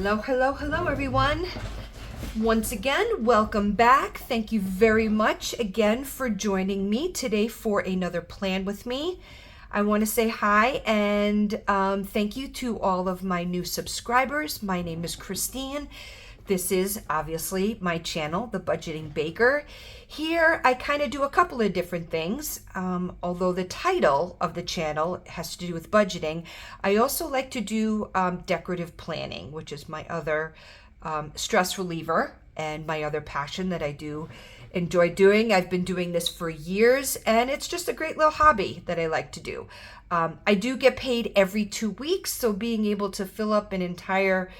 Hello, hello, hello, everyone. Once again, welcome back. Thank you very much again for joining me today for another plan with me. I want to say hi and thank you to all of my new subscribers. My name is Christine. This is obviously my channel, The Budgeting Baker. Here, I kind of do a couple of different things. Although the title of the channel has to do with budgeting, I also like to do decorative planning, which is my other stress reliever and my other passion that I do enjoy doing. I've been doing this for years, and it's just a great little hobby that I like to do. I do get paid every 2 weeks, so being able to fill up an entire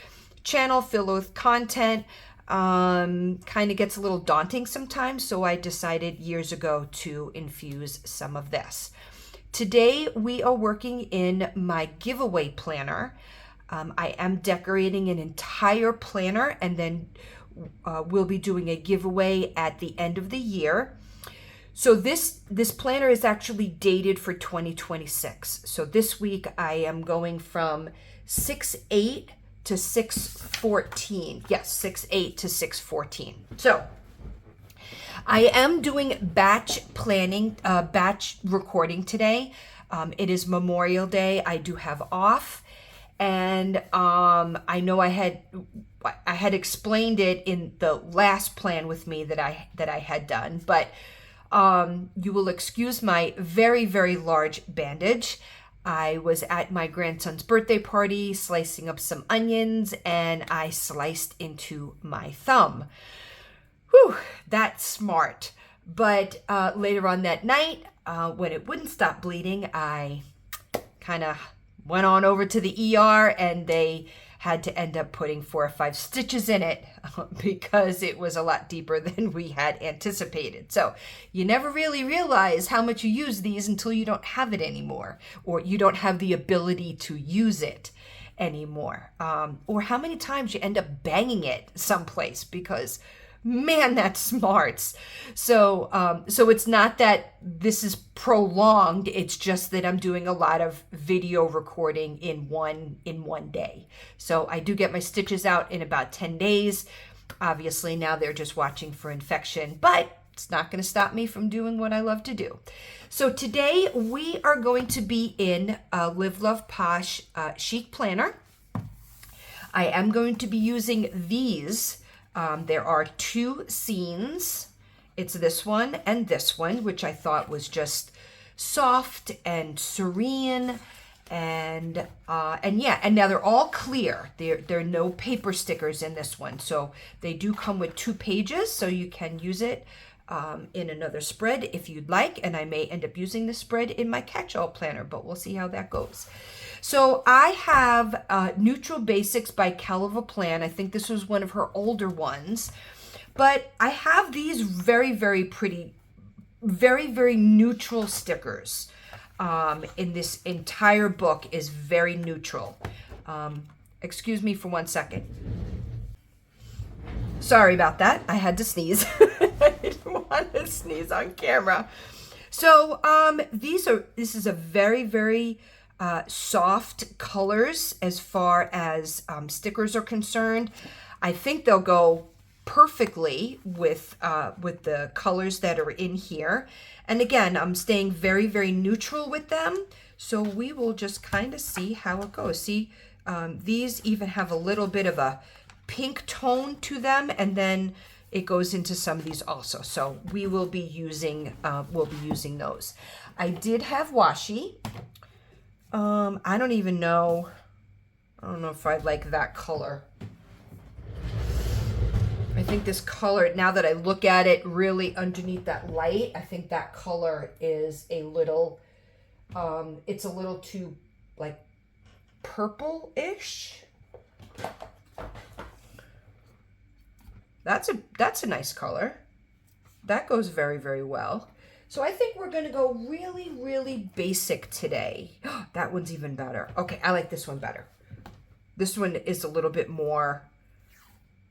channel filled with content kind of gets a little daunting sometimes, so I decided years ago to infuse some of this. Today we are working in my giveaway planner. I am decorating an entire planner, and then we'll be doing a giveaway at the end of the year. So this planner is actually dated for 2026. So this week I am going from 6/8 to 6/14. Yes, 6/8 to 6/14. So I am doing batch planning, batch recording today. It is Memorial Day. I do have off, and I know I had explained it in the last plan with me that I had done, but you will excuse my very, very large bandage. I was at my grandson's birthday party slicing up some onions, and I sliced into my thumb. Whew, that's smart. But later on that night, when it wouldn't stop bleeding, I kind of went on over to the ER, and they had to end up putting 4 or 5 stitches in it because it was a lot deeper than we had anticipated. So you never really realize how much you use these until you don't have it anymore, or you don't have the ability to use it anymore, or how many times you end up banging it someplace because, man, that smarts. So it's not that this is prolonged. It's just that I'm doing a lot of video recording in one day. So I do get my stitches out in about 10 days. Obviously now they're just watching for infection, but it's not going to stop me from doing what I love to do. So today we are going to be in a Live, Love, Posh chic planner. I am going to be using these. There are 2 scenes. It's this one and this one, which I thought was just soft and serene, and yeah, and now they're all clear. There are no paper stickers in this one, so they do come with 2 pages, so you can use it in another spread if you'd like, and I may end up using this spread in my catch-all planner, but we'll see how that goes. So I have Neutral Basics by Calva Plan. I think this was one of her older ones. But I have these very, very pretty, very, very neutral stickers. In this entire book is very neutral. Excuse me for 1 second. Sorry about that. I had to sneeze. I didn't want to sneeze on camera. So this is a very, very soft colors as far as stickers are concerned. I think they'll go perfectly with the colors that are in here. And again, I'm staying very, very neutral with them. So we will just kind of see how it goes. See, these even have a little bit of a pink tone to them, and then it goes into some of these also. So we will be using those. I did have washi. I don't even know. I don't know if I like that color. I think this color, now that I look at it really underneath that light, I think that color is a little, it's a little too like purple-ish. That's a nice color. That goes very, very well. So I think we're going to go really, really basic today. That one's even better. Okay, I like this one better. This one is a little bit more,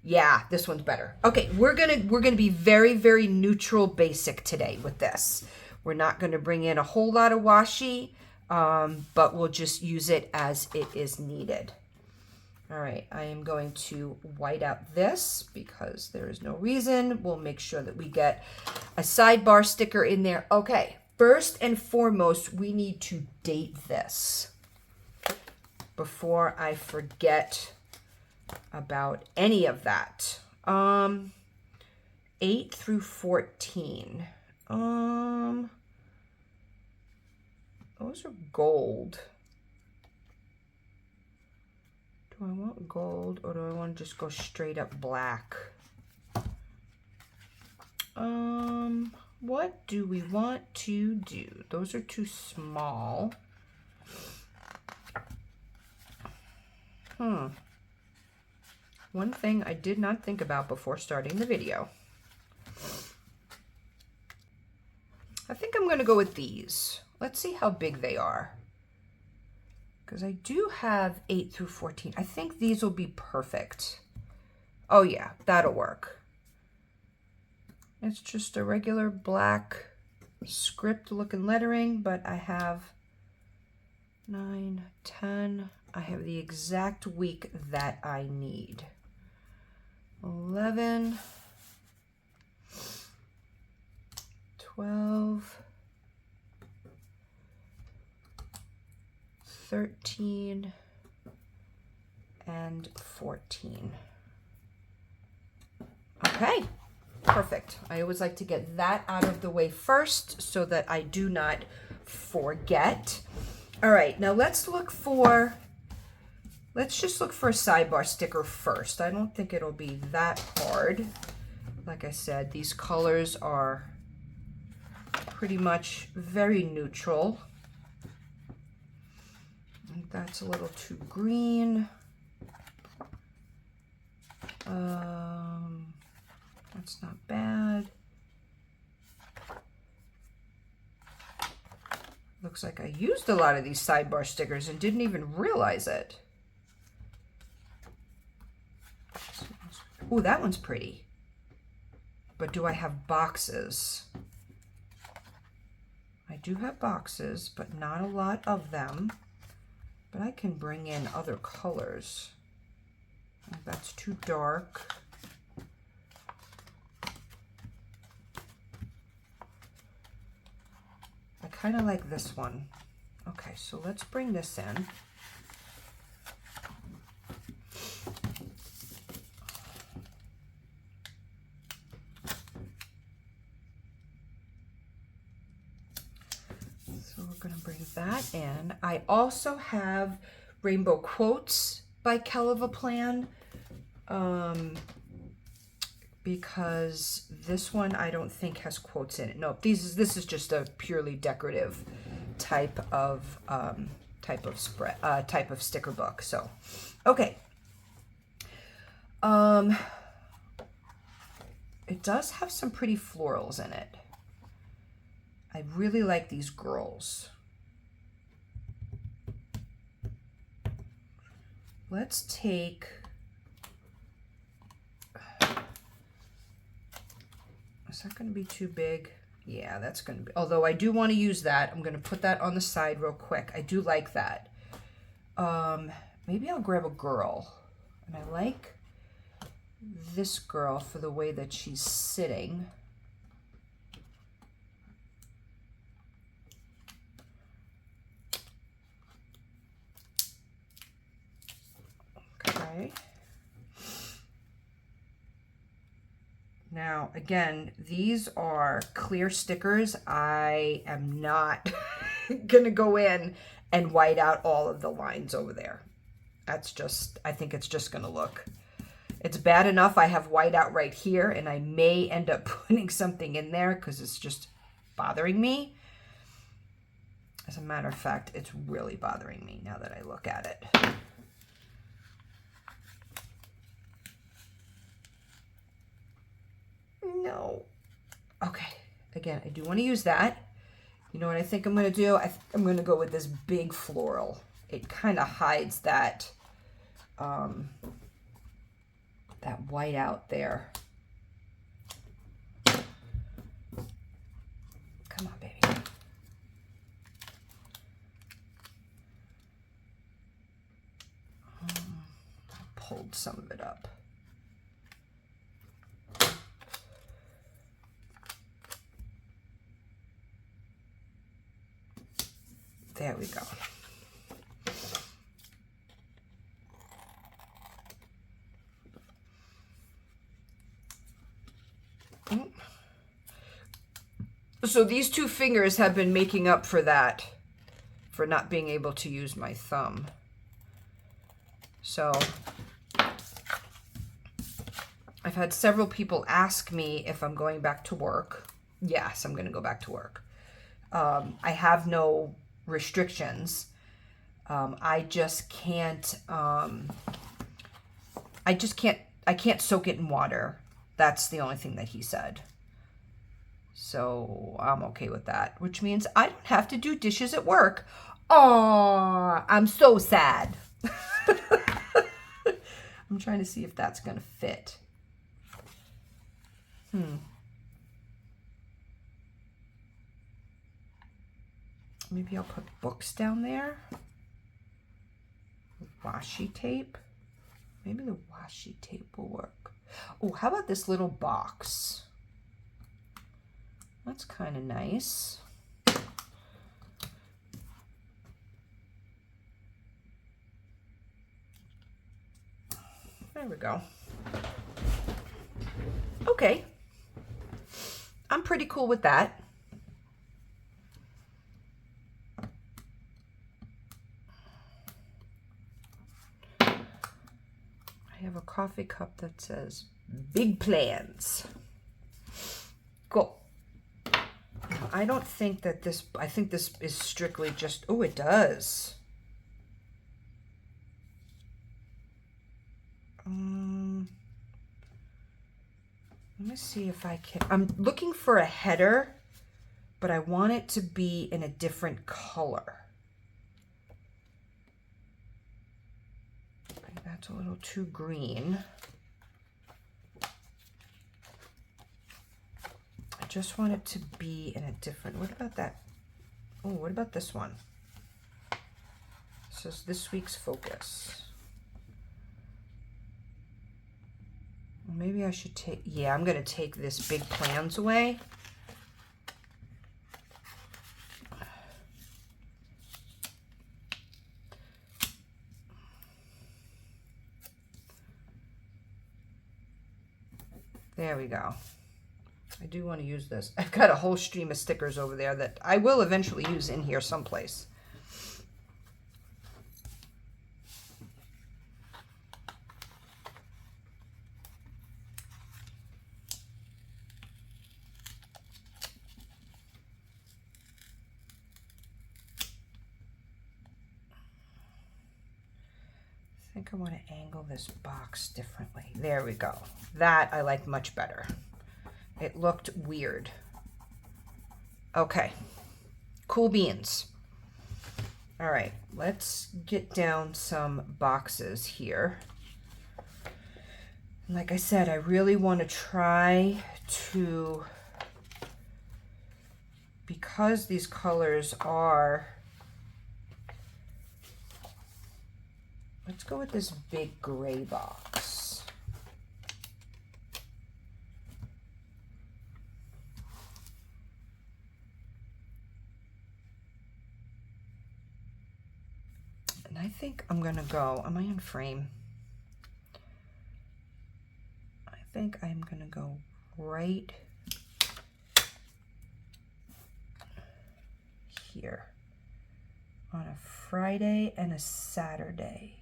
yeah, this one's better. Okay, we're gonna be very, very neutral basic today with this. We're not going to bring in a whole lot of washi, but we'll just use it as it is needed. All right, I am going to white out this because there is no reason. We'll make sure that we get a sidebar sticker in there. Okay, first and foremost, we need to date this before I forget about any of that. 8 through 14. Those are gold. Do I want gold or do I want to just go straight up black? What do we want to do? Those are too small. One thing I did not think about before starting the video. I think I'm going to go with these. Let's see how big they are. Because I do have 8 through 14. I think these will be perfect. Oh yeah, that'll work. It's just a regular black script looking lettering, but I have 9, 10. I have the exact week that I need. 11, 12, 13, and 14. Okay, perfect. I always like to get that out of the way first so that I do not forget. All right, now let's just look for a sidebar sticker first. I don't think it'll be that hard. Like I said, these colors are pretty much very neutral. I think that's a little too green. That's not bad. Looks like I used a lot of these sidebar stickers and didn't even realize it. Ooh, that one's pretty. But do I have boxes? I do have boxes, but not a lot of them. But I can bring in other colors. Oh, that's too dark. I kind of like this one. Okay, so let's bring this in. Going to bring that in. I also have Rainbow Quotes by Kelva Plan because this one I don't think has quotes in it. No, this is just a purely decorative type of sticker book. So, okay. It does have some pretty florals in it. I really like these girls. Let's take, is that going to be too big? Yeah, that's going to be, although I do want to use that. I'm going to put that on the side real quick. I do like that. Maybe I'll grab a girl. And I like this girl for the way that she's sitting. Okay. Now, again, these are clear stickers. I am not going to go in and white out all of the lines over there. That's just, I think it's just going to look, it's bad enough I have white out right here, and I may end up putting something in there because it's just bothering me. As a matter of fact, it's really bothering me now that I look at it. No. Okay. Again, I do want to use that. You know what I think I'm going to do? I'm going to go with this big floral. It kind of hides that that white out there. Come on, baby. lighten some of it up. There we go. So these two fingers have been making up for that, for not being able to use my thumb. So I've had several people ask me if I'm going back to work. Yes, I'm going to go back to work. I have no restrictions. I can't soak it in water. That's the only thing that he said. So I'm okay with that, which means I don't have to do dishes at work. Aw, I'm so sad. I'm trying to see if that's going to fit. Maybe I'll put books down there. Washi tape. Maybe the washi tape will work. Oh, how about this little box? That's kind of nice. There we go. Okay. I'm pretty cool with that. I have a coffee cup that says big plans. Cool. I don't think that this, I think this is strictly just, oh, it does. Let me see if I can, I'm looking for a header, but I want it to be in a different color. Okay, that's a little too green. I just want it to be in a different, what about that? Oh, what about this one? This is this week's focus. Maybe I should take, yeah, I'm going to take this big plans away. There we go. I do want to use this. I've got a whole stream of stickers over there that I will eventually use in here someplace. I think I want to angle this box differently. There we go. That I like much better. It looked weird. Okay, cool beans. All right, let's get down some boxes here. And like I said, I really want to try to, because these colors are, let's go with this big gray box. And I think I'm gonna go, am I in frame? I think I'm gonna go right here on a Friday and a Saturday.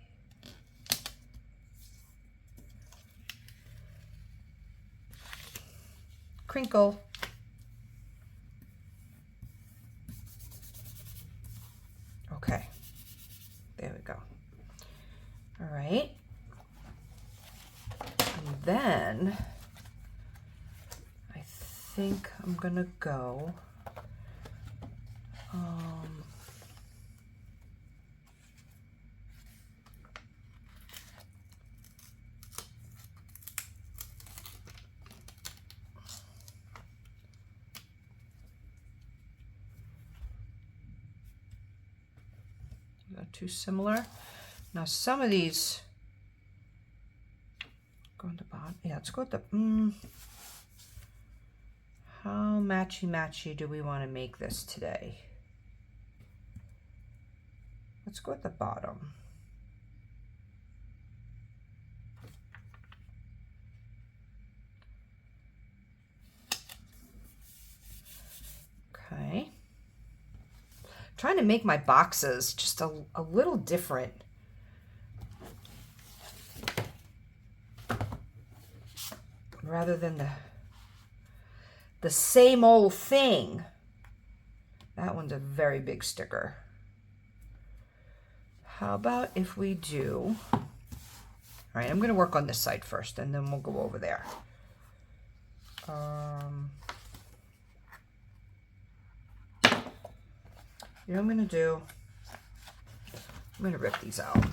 Crinkle. Okay, there we go. All right, and then I think I'm gonna go not too similar. Now some of these Go on the bottom. Yeah, let's go with the, how matchy-matchy do we want to make this today? Let's go at the bottom. Okay. Trying to make my boxes just a little different. Rather than the same old thing. That one's a very big sticker. How about if we do, all right, I'm going to work on this side first and then we'll go over there. You know what I'm going to do? I'm going to rip these out.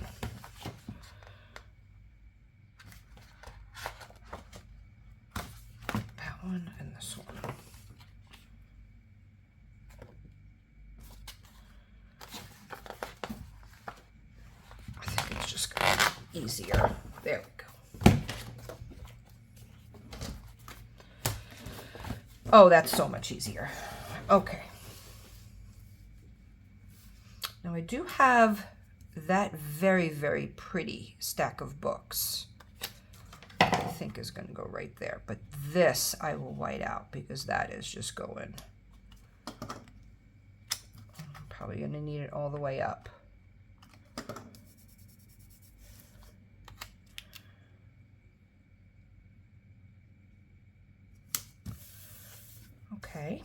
That one and this one. I think it's just going to be easier. There we go. Oh, that's so much easier. Okay. Now I do have that very, very pretty stack of books. I think is going to go right there. But this I will white out because that is just going. I'm probably going to need it all the way up. Okay.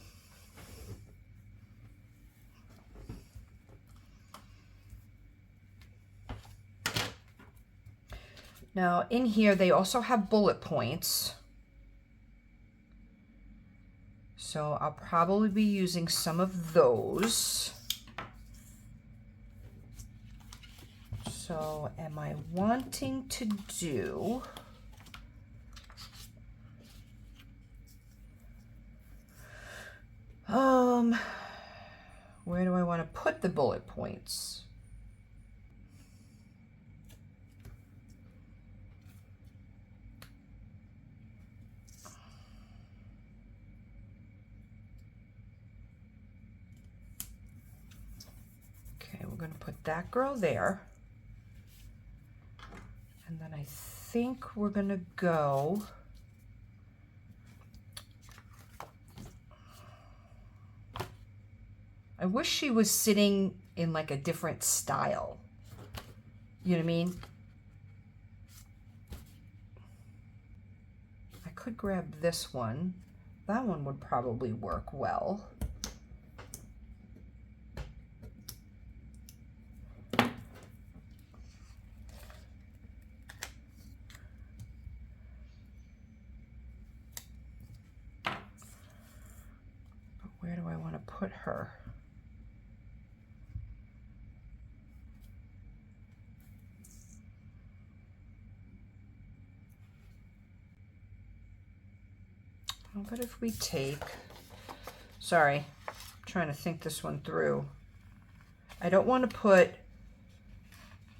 Now in here they also have bullet points. So I'll probably be using some of those. So am I wanting to do where do I want to put the bullet points? Okay, we're going to put that girl there. And then I think we're going to go I wish she was sitting in like a different style. You know what I mean? I could grab this one. That one would probably work well. But where do I want to put her? What if we take, sorry, I'm trying to think this one through. I don't want to put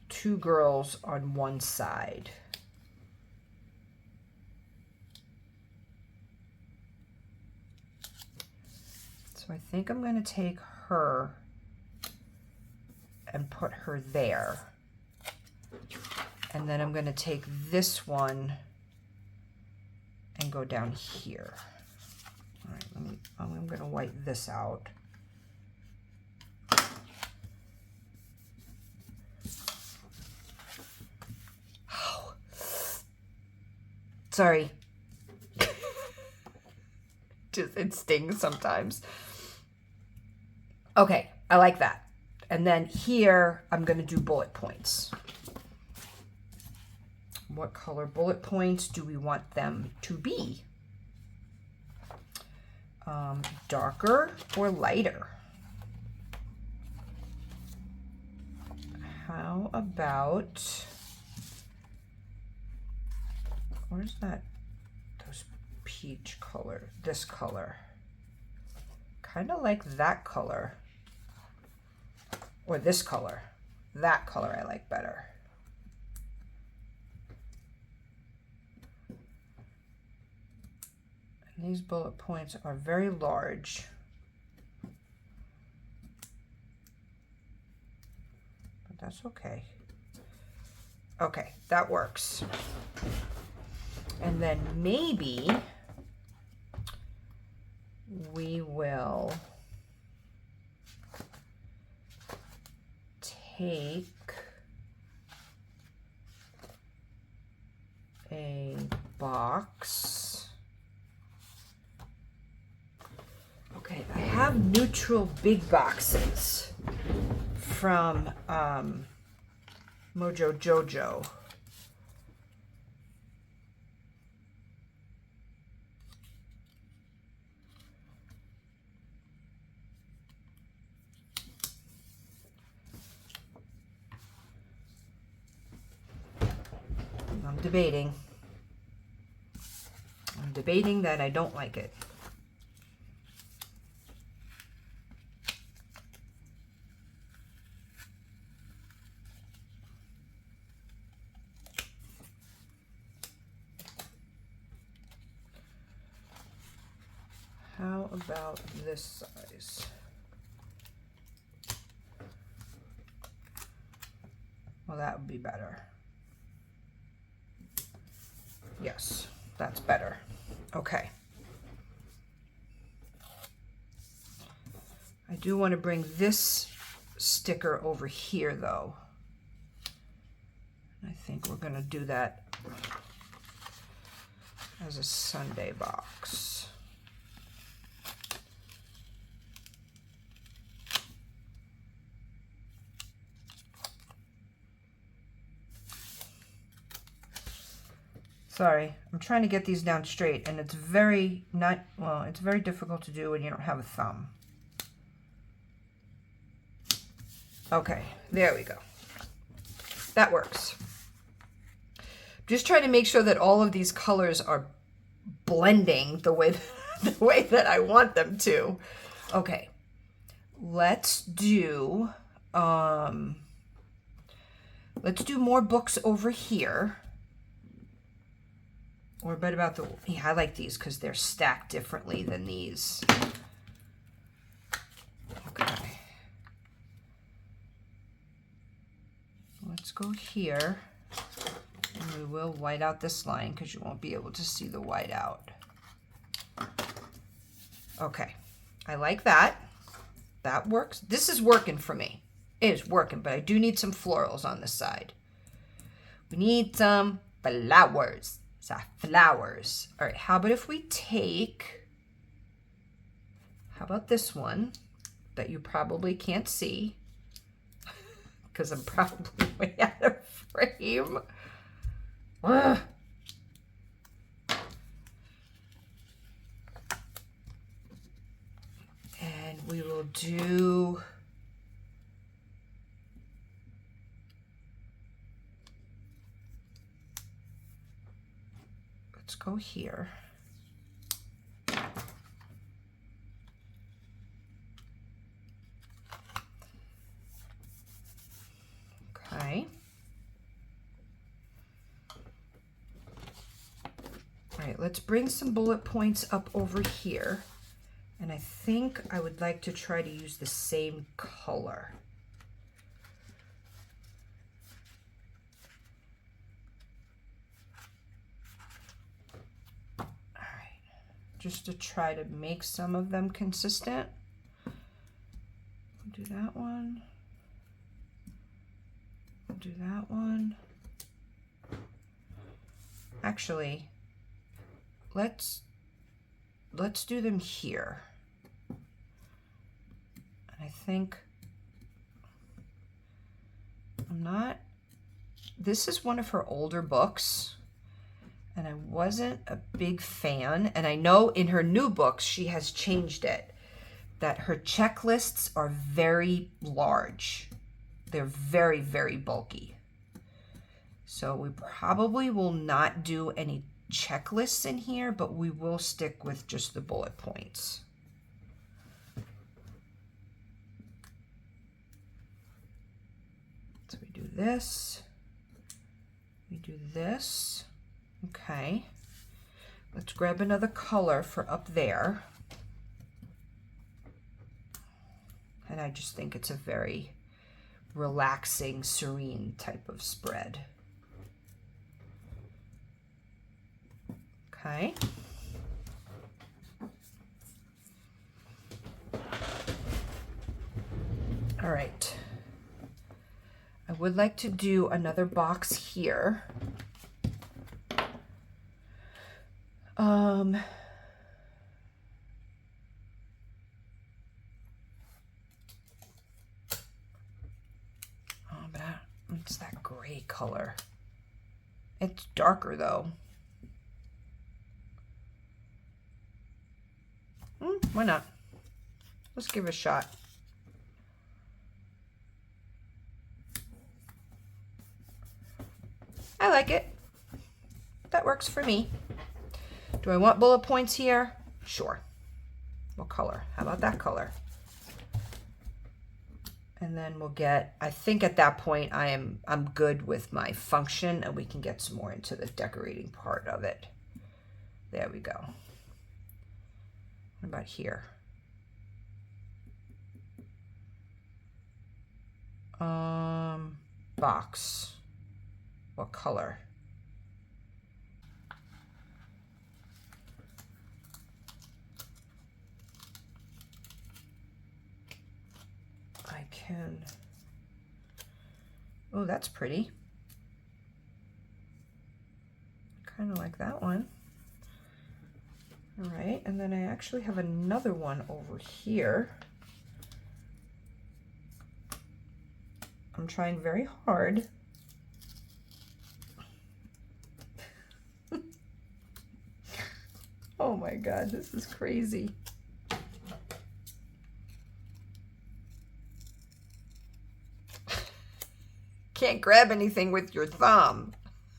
two girls on one side. So I think I'm going to take her and put her there. And then I'm going to take this one and go down here. All right, I'm going to white this out. Oh. Sorry. Just it stings sometimes. Okay, I like that. And then here I'm going to do bullet points. What color bullet points do we want them to be? Darker or lighter? How about, where's that, those peach color, this color? Kind of like that color. Or this color. That color I like better. And these bullet points are very large. But that's okay. Okay, that works. And then maybe we will take a box. Okay, I have neutral big boxes from Mojo Jojo. I'm debating. I'm debating that I don't like it. How about this size? Well, that would be better. Yes, that's better. Okay. I do want to bring this sticker over here though. I think we're going to do that as a Sunday box. Sorry, I'm trying to get these down straight, and it's very it's very difficult to do when you don't have a thumb. Okay, there we go. That works. Just trying to make sure that all of these colors are blending the way that I want them to. Okay, let's do more books over here. Or but about the, yeah, I like these because they're stacked differently than these. Okay. Let's go here. And we will white out this line because you won't be able to see the white out. Okay. I like that. That works. This is working for me. It is working, but I do need some florals on this side. We need some flowers. Flowers. All right, how about if we take, how about this one that you probably can't see because I'm probably way out of frame. Ugh. And we will do let's go here. Okay. All right, let's bring some bullet points up over here. And I think I would like to try to use the same color. All right, just to try to make some of them consistent. Do that one. Do that one. Actually, let's do them here. And I think this is one of her older books, and I wasn't a big fan. And I know in her new books, she has changed it, that her checklists are very large. They're very, very bulky. So we probably will not do any checklists in here, but we will stick with just the bullet points. So we do this, we do this. Okay. Let's grab another color for up there. And I just think it's a very relaxing, serene type of spread. Okay. All right. I would like to do another box here. It's that gray color. It's darker though. Why not? Let's give it a shot. I like it. That works for me. Do I want bullet points here? Sure. What color? How about that color? And then we'll get, I think at that point I'm good with my function, and we can get some more into the decorating part of it. There we go. What about here? Box. What color? I can, oh, that's pretty. Kind of like that one. All right, and then I actually have another one over here. I'm trying very hard. Oh my God, this is crazy. Can't grab anything with your thumb.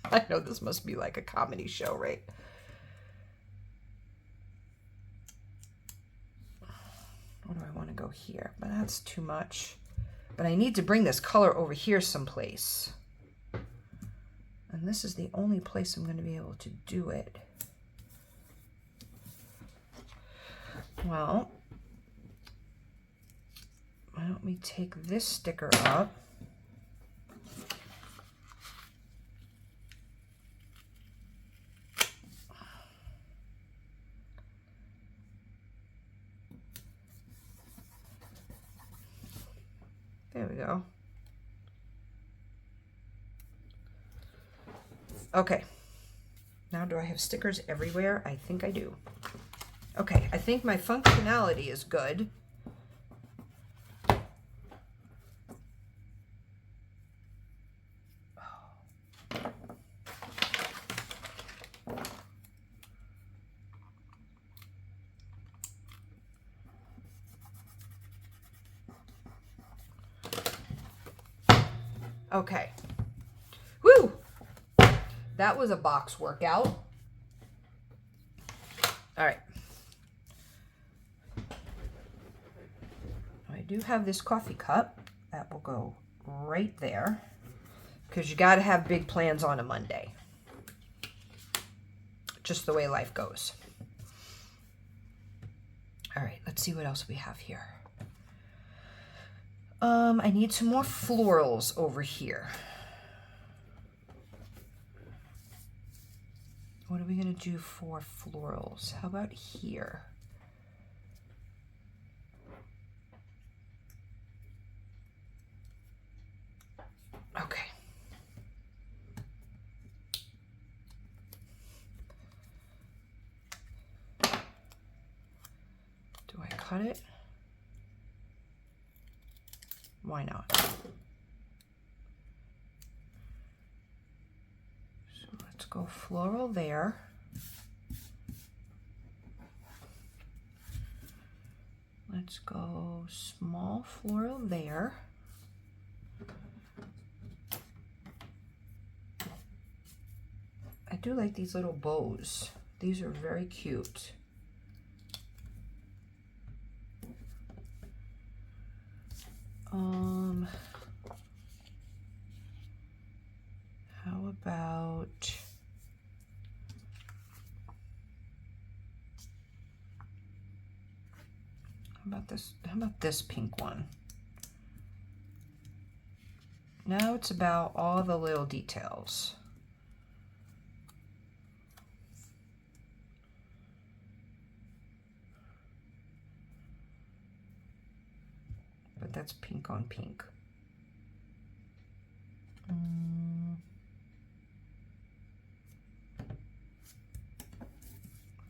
I know this must be like a comedy show, right? Or do I want to go here? But that's too much. But I need to bring this color over here someplace. And this is the only place I'm going to be able to do it. Well, why don't we take this sticker up? There we go. Okay. Now do I have stickers everywhere? I think I do. Okay, I think my functionality is good. Okay. Woo! That was a box workout. All right. I do have this coffee cup. That will go right there, because you got to have big plans on a Monday. Just the way life goes. All right, let's see what else we have here. I need some more florals over here. What are we going to do for florals? How about here? Okay. Do I cut it? Why not? So let's go floral there. Let's go small floral there. I do like these little bows. These are very cute. How about How about this pink one? Now it's about all the little details. But that's pink on pink.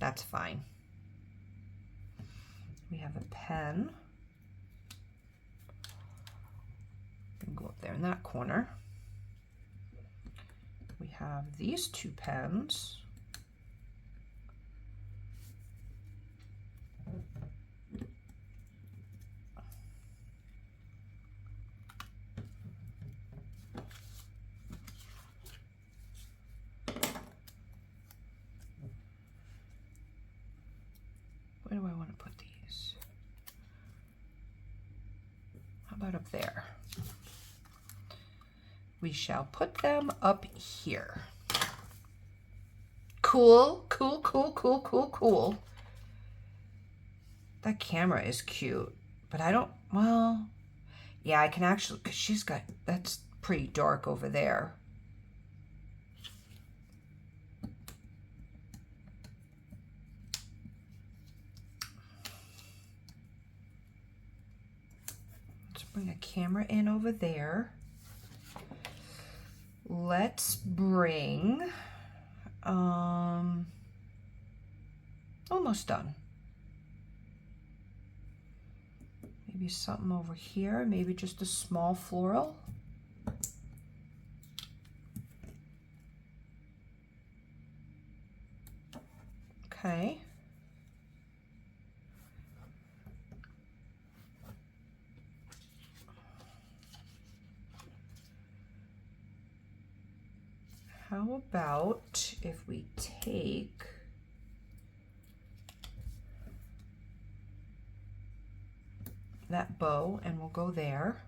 That's fine. We have a pen. Go up there in that corner. We have these two pens. Where do I want to put these? How about up there? We shall put them up here. Cool, cool, cool, cool, cool, cool. That camera is cute, but I don't, well, yeah, I can actually, because she's got, that's pretty dark over there. Let's bring a camera in over there. Let's bring, almost done. Maybe something over here, maybe just a small floral. Okay. How about if we take that bow and we'll go there.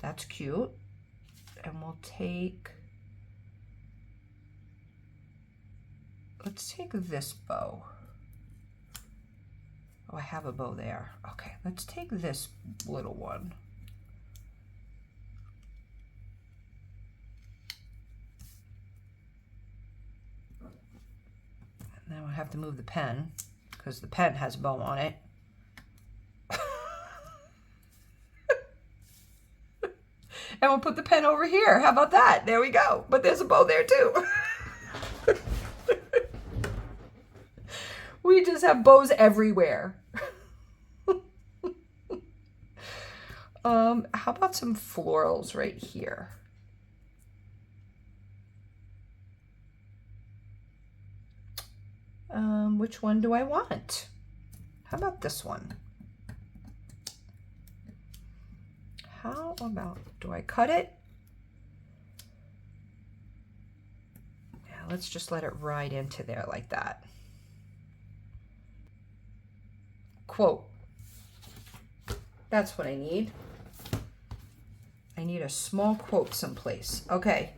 That's cute. And we'll take, let's take this bow. Oh, I have a bow there. Okay, let's take this little one. And then we'll have to move the pen because the pen has a bow on it. And we'll put the pen over here. How about that? There we go. But there's a bow there too. We just have bows everywhere. How about some florals right here? Which one do I want? How about this one? How about, do I cut it? Yeah, let's just let it ride into there like that. Quote. That's what I need. I need a small quote someplace. Okay.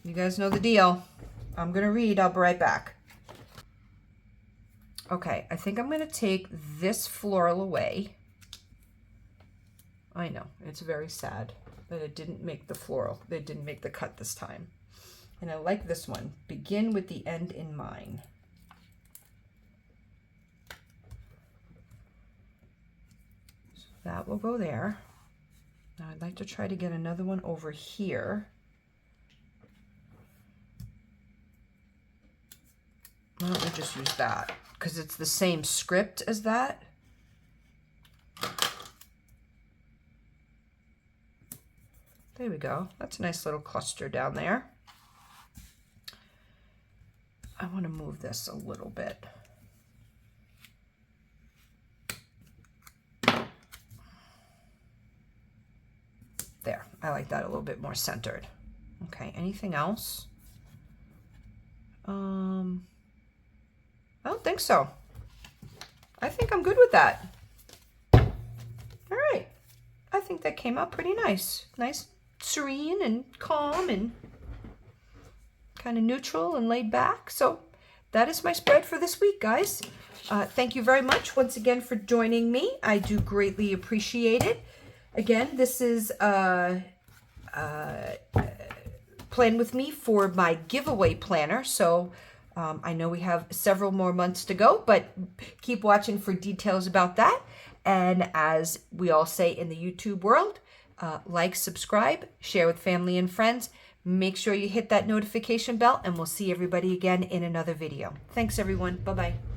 You guys know the deal. I'm going to read. I'll be right back. Okay, I think I'm going to take this floral away. I know, it's very sad that it didn't make the floral. They didn't make the cut this time. And I like this one. Begin with the end in mind. So that will go there. Now I'd like to try to get another one over here. Why don't we just use that? Because it's the same script as that. There we go. That's a nice little cluster down there. I want to move this a little bit. There. I like that a little bit more centered. Okay, anything else? I don't think so. I think I'm good with that. All right. I think that came out pretty nice. Nice, serene and calm and kind of neutral and laid back. So that is my spread for this week, guys. Thank you very much once again for joining me. I do greatly appreciate it. Again, this is plan with me for my giveaway planner. So I know we have several more months to go, but keep watching for details about that. And as we all say in the YouTube world, like, subscribe, share with family and friends. Make sure you hit that notification bell, and we'll see everybody again in another video. Thanks, everyone. Bye-bye.